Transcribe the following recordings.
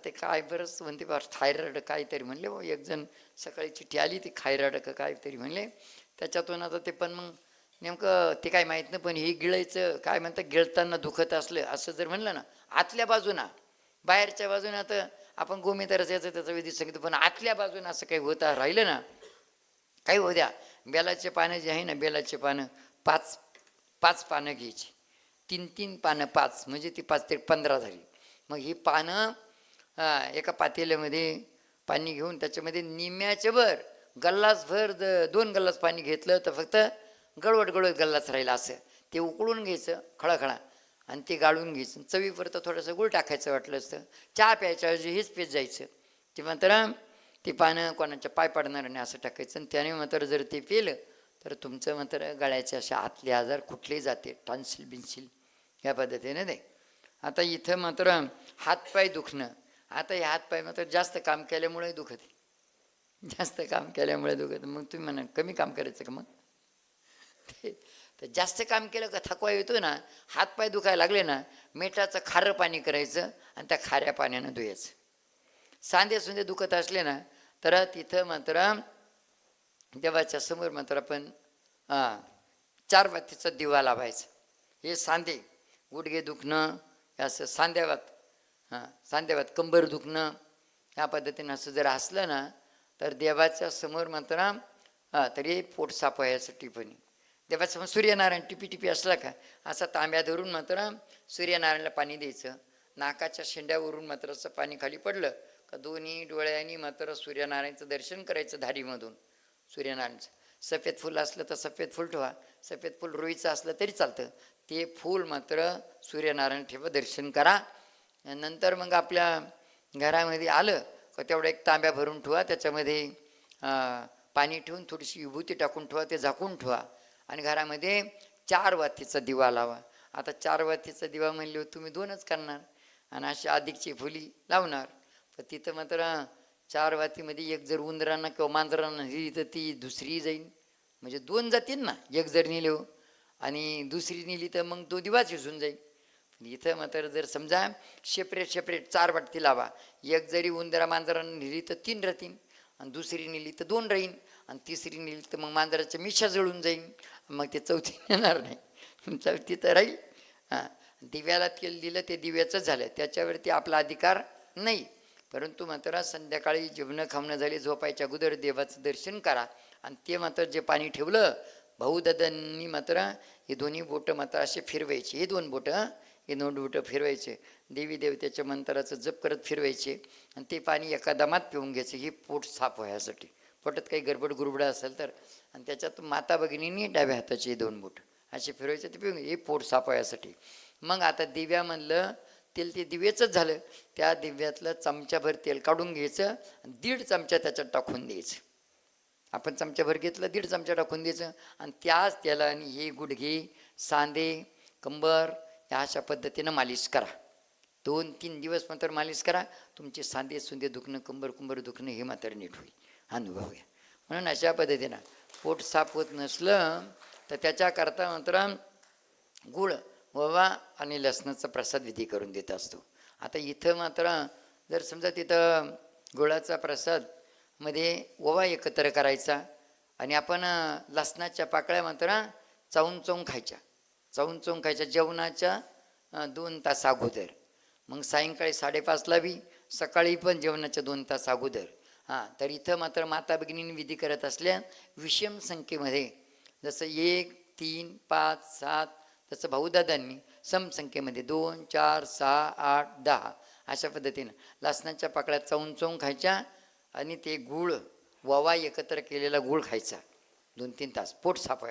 ते काय बरंच म्हणते बा थायरॉइड काहीतरी म्हणले बा, एक जण सकाळी चिठ्ठी आली ती थायरॉइड का काहीतरी म्हणले. त्याच्यातून आता ते पण मग नेमकं ते काय माहीत नाही, पण हे गिळायचं काय म्हणतं, गिळताना दुखत असलं असं जर म्हणलं ना, आतल्या बाजूनं, बाहेरच्या बाजूनं आता आपण गोमित्राचं याचं त्याचा विधी सांगितलं, पण आतल्या बाजूनं असं काही होता राहिलं ना, काही होऊ द्या. बेलाचे पानं जे आहे ना, बेलाचे पानं 5 पानं घ्यायची, 3 पानं 5 म्हणजे ती 5 ते 15 झाली. मग ही पानं एका पातेल्यामध्ये पाणी घेऊन त्याच्यामध्ये निम्याचे भर गल्लासभर 2 गल्लास पाणी घेतलं तर फक्त गळवट गल्लास राहिला असं ते उकळून घ्यायचं खळाखळा आणि ते गाळून घ्यायचं. चवीपुरतं थोडंसं गुळ टाकायचं वाटलं असतं. चहा प्यायच्या ऐवजी हेच पेत जायचं. ते मात्र ती पानं कोणाच्या पाय पडणार नाही असं टाकायचं. आणि त्याने मात्र जर ते पिलं तर तुमचं मात्र गळ्याचे असे आतले आजार कुठलेही जाते, टॉन्सिल बिन्सिल ह्या पद्धतीने ते. आता इथं मात्र हातपाय दुखणं, आता हे हातपाय मात्र जास्त काम केल्यामुळे दुखत, जास्त काम केल्यामुळे दुखत. मग तुम्ही म्हणा कमी काम करायचं का? मग ते तर जास्त काम केलं का थकवा येतो ना, हातपाय दुखायला लागले ना, मिठाचं खारं पाणी करायचं आणि त्या खाऱ्या पाण्यानं धुयायचं. सांधे सुंदे दुखत असले ना तर तिथं मात्र देवाच्या समोर मात्र आपण 4 वातीचा दिवा लावायचा. हे सांधे गुडघे दुखणं असं सांध्यावात कंबर दुखणं ह्या पद्धतीनं असं जर असलं ना तर देवाच्या समोर मात्र तरी पोट साफ व्हायसाठी पण देवासमोर सूर्यनारायण टिपी असला का असा तांब्या धरून मात्र सूर्यनारायणला पाणी द्यायचं. नाकाच्या शेंड्यावरून मात्र असं पाणी खाली पडलं का दोन्ही डोळ्यांनी मात्र सूर्यनारायणचं दर्शन करायचं धारीमधून. सूर्यनारायणचं सफेद फूल असलं तर सफेद फूल ठेवा, सफेद फूल रुईचं असलं तरी चालतं. ते फूल मात्र सूर्यनारायण ठेवा, दर्शन करा. नंतर मग आपल्या घरामध्ये आलं का तेवढं एक तांब्या भरून ठेवा, त्याच्यामध्ये पाणी ठेवून थोडीशी विभूती टाकून ठेवा, ते झाकून ठेवा आणि घरामध्ये 4 वातीचा दिवा लावा. आता 4 वातीचा दिवा म्हणले तुम्ही 2च करणार आणि अशी अधिकची फुली लावणार. तर तिथं मात्र 4 वातीमध्ये एक जर उंदरांना किंवा मांजरांना नेली तर ती दुसरी जाईल, म्हणजे 2 जातील ना. एक जर नेली आणि दुसरी नेली तर मग तो दिवाच विझून जाईल. इथं मात्र जर समजा सेपरेट 4 वाटी लावा. एक जरी उंदरा मांजरांना नेली तर 3 राहतील आणि दुसरी नेली तर 2 राहील आणि तिसरी नेली तर मग मांजराच्या मिशा जळून जाईल, मग ते चौथी येणार नाही, चौथी तर राहील. दिव्याला तेल दिलं ते दिव्याचं झालं, त्याच्यावरती आपला अधिकार नाही. परंतु मात्र संध्याकाळी जेवणं खावणं झाली झोपायच्या अगोदर देवाचं दर्शन करा आणि ते मात्र जे पाणी ठेवलं भाऊदादांनी मात्र हे दोन्ही बोटं मात्र असे फिरवायचे. हे 2 बोटं हे 2 बोटं फिरवायचे, देवी देवतेच्या मंत्राचं जप करत फिरवायचे आणि ते पाणी एका दमात पिऊन घ्यायचं. हे पोट साफ व्हायसाठी, पोटात काही गडबड गुरबड असेल तर. आणि त्याच्यात माता भगिनींनी डाव्या हाताचे 2 बोट असे फिरवायचे, ते पिऊन हे पोट साफ व्हायसाठी. मग आता दिव्यामधलं तेल ते दिव्याचंच झालं, त्या दिव्यातलं चमच्याभर तेल काढून घ्यायचं आणि 1.5 चमचा त्याच्यात टाकून द्यायचं. आपण चमच्याभर घेतलं 1.5 चमचा टाकून द्यायचं आणि त्याच तेलाने हे गुडघे सांधे कंबर या अशा पद्धतीनं मालिश करा. 2-3 दिवस मात्र मालिश करा. तुमचे सांधे सुंदे दुखणं कंबर दुखणं हे मात्र नीट होईल, अनुभव घ्या. म्हणून अशा पद्धतीनं पोट साफ होत नसलं तर त्याच्याकरता मात्र गुळ ओवा आणि लसणाचा प्रसाद विधी करून देत असतो. आता इथं मात्र जर समजा तिथं गुळाचा प्रसाद मध्ये ओवा एकत्र करायचा आणि आपण लसणाच्या पाकळ्या मात्र चावून खायच्या जेवणाच्या 2 तास अगोदर. मग सायंकाळी 5:30ला बी, सकाळी पण जेवणाच्या 2 तास अगोदर. तर इथं मात्र माता भगिनींनी विधी करत असल्या विषम संख्येमध्ये, जसं 1, 3, 5, 7, तसं भाऊदादांनी समसंख्येमध्ये 2, 4, 6, 8, 10 अशा पद्धतीनं लसणाच्या पाकळ्या चावून खायच्या आणि ते गूळ ओवा एकत्र केलेला गूळ खायचा 2-3 तास पोट साफ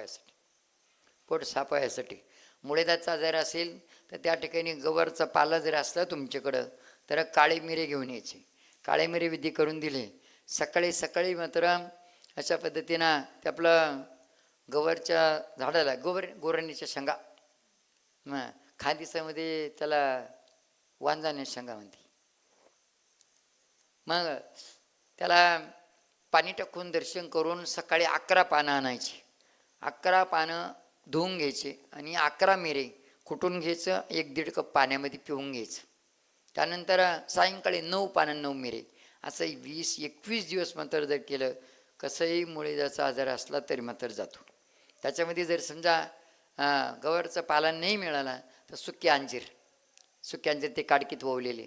व्हायसाठी. मुळेदाचा आजार असेल तर त्या ठिकाणी गवारचा पाला जर असला तुमच्याकडं तर काळे मिरे घेऊन यायचे. काळे मिरे विधी करून दिले. सकाळी मात्र अशा पद्धतीनं ते आपलं गवारच्या झाडाला गोरणीच्या शेंगा, खादिसामध्ये त्याला वांजाण्या शेंगा म्हणते. मग त्याला पाणी टाकून दर्शन करून सकाळी 11 पानं आणायची. 11 पानं धुवून घ्यायचे आणि 11 मिरे कुटून घ्यायचं, 1-1.5 कप पाण्यामध्ये पिऊन घ्यायचं. त्यानंतर सायंकाळी 9 पानं 9 मिरे, असं 20-21 दिवस मात्र जर केलं, कसंही मुळीदाचा आजार असला तरी मात्र जातो. त्याच्यामध्ये जर समजा गवारचं पाला नाही मिळाला तर सुके अंजीर ते काडकीत ओवलेले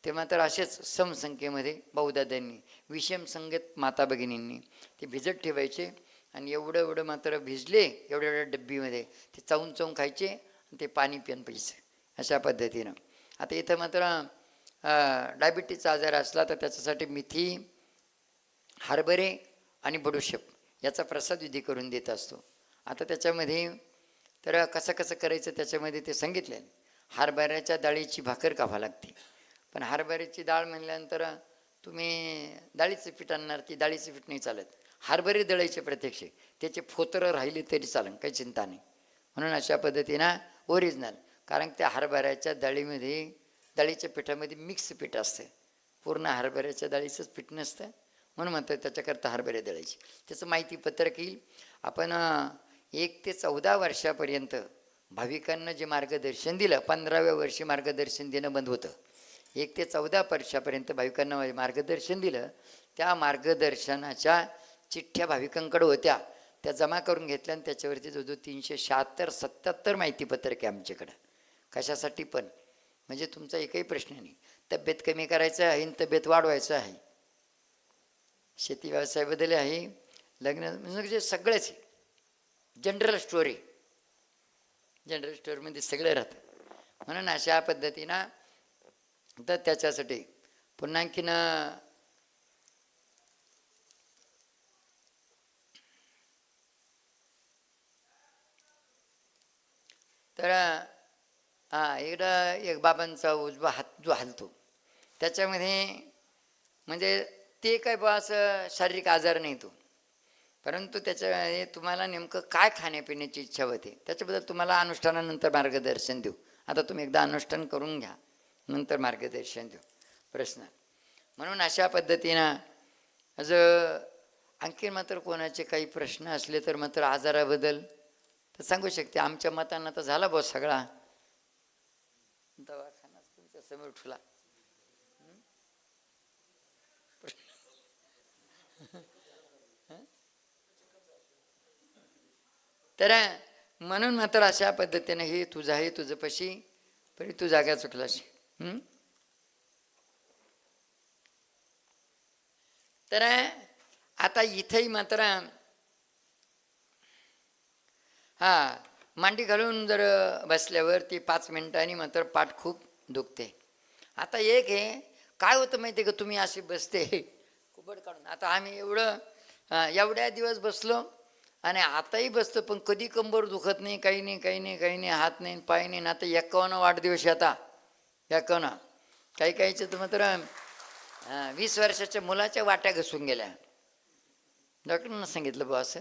ते मात्र असेच समसंख्येमध्ये बहुदादांनी विषम संगत माता भगिनींनी ते भिजत ठेवायचे आणि एवढं एवढं मात्र भिजले एवढ्या एवढ्या डब्बीमध्ये ते चावून चावून खायचे आणि ते पाणी पिऊन प्यायचं अशा पद्धतीनं. आता इथं मात्र डायबिटीजचा आजार असला तर त्याच्यासाठी मेथी, हरभरे आणि बडूशेप याचा प्रसाद विधी करून देत असतो. आता त्याच्यामध्ये तर कसं कसं करायचं त्याच्यामध्ये ते सांगितलं. हरभऱ्याच्या डाळीची भाकर खावा लागते, पण हरभऱ्याची डाळ म्हणल्यानंतर तुम्ही डाळीचं पीठ आणणार, ती डाळीचं पीठ नाही चालत. हरभरे दळायचे प्रत्यक्ष, त्याचे फोतरं राहिले तरी चालेल, काही चिंता नाही. म्हणून अशा पद्धतीनं ओरिजिनल, कारण त्या हरभऱ्याच्या डाळीच्या पिठामध्ये मिक्स पीठ असतं, पूर्ण हरभऱ्याच्या डाळीचंच पीठ नसतं. म्हणून म्हणतात त्याच्याकरता हरभरे दळायची. त्याचं माहिती पत्रक येईल. आपण 1 ते 14 वर्षापर्यंत भाविकांना जे मार्गदर्शन दिलं, 15व्या वर्षी मार्गदर्शन देणं बंद होतं. 1 ते 14 वर्षापर्यंत भाविकांना मार्गदर्शन दिलं. त्या मार्गदर्शनाच्या चिठ्ठ्या भाविकांकडे होत्या, त्या जमा करून घेतल्या आणि त्याच्यावरती जवळजवळ 376-77 माहितीपत्रक आहे आमच्याकडं. कशासाठी पण, म्हणजे तुमचा एकही प्रश्न नाही. तब्येत कमी करायचं आहे आणि तब्येत वाढवायचं आहे, शेती व्यवसायाबद्दल आहे, लग्न, म्हणजे सगळंच जनरल स्टोअरमध्ये सगळं राहतं. म्हणून अशा पद्धतीनं तर त्याच्यासाठी पुन्हा आणखीन तर एकदा एक बाबांचा उजवा हात जो हलतो त्याच्यामध्ये, म्हणजे ते काय बा असं शारीरिक आजार नाही तो, परंतु त्याच्या तुम्हाला नेमकं काय खाण्यापिण्याची इच्छा होते त्याच्याबद्दल तुम्हाला अनुष्ठानानंतर मार्गदर्शन देऊ. आता तुम्ही एकदा अनुष्ठान करून घ्या, नंतर मार्गदर्शन देऊ प्रश्न. म्हणून अशा पद्धतीनं जर आणखी मात्र कोणाचे काही प्रश्न असले तर मात्र आजाराबद्दल तर सांगू शकते. आमच्या मतांना तर झाला बॉस सगळा दवाखाना तुमच्या समोर ठुला. तर म्हणून मात्र अशा पद्धतीनं हे तुझं आहे तुझं पशी, तरी तू जागा चुकलास. तर आता इथंही मात्र मांडी घालून जर बसल्यावर ती 5 मिनिटांनी मात्र पाठ खूप दुखते. आता एक आहे काय होतं माहिती आहे का, तुम्ही अशी बसते कुबड काढून. आता आम्ही एवढ्या दिवस बसलो आणि आताही बसतो, पण कधी कंबर दुखत नाही, काही नाही, हात नाही पाय नाही. आता 51 वाढदिवस आता 51, काहीचं तर मात्र 20 वर्षाच्या मुलाच्या वाट्या घसून गेल्या. डॉक्टरांना सांगितलं बा असं,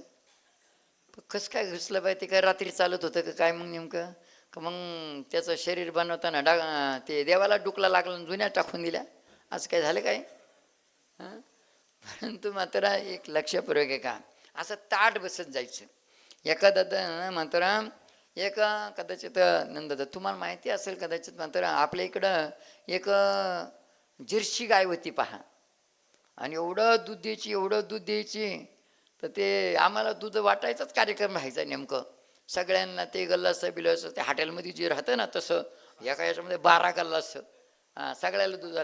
कसं काय घुसलं पाहिजे, ते काय रात्री चालत होतं का काय मग नेमकं, का मग त्याचं शरीर बनवताना ते देवाला डुकला लागला जुन्या टाकून दिल्या, असं काय झालं काय. परंतु मात्र एक लक्षपूर्वक आहे का, असं ताट बसत जायचं. एखादा मात्र एक कदाचित नंदा तुम्हाला माहिती असेल कदाचित, मात्र आपल्या इकडं एक जर्सी गाय होती पहा, आणि एवढं दूध द्यायची तर ते आम्हाला दूध वाटायचाच कार्यक्रम व्हायचा नेमकं. सगळ्यांना ते गल्लासं बिलासं ते हॉटेलमध्ये जे राहतं ना तसं, एका याच्यामध्ये 12 गल्लास सगळ्याला दूध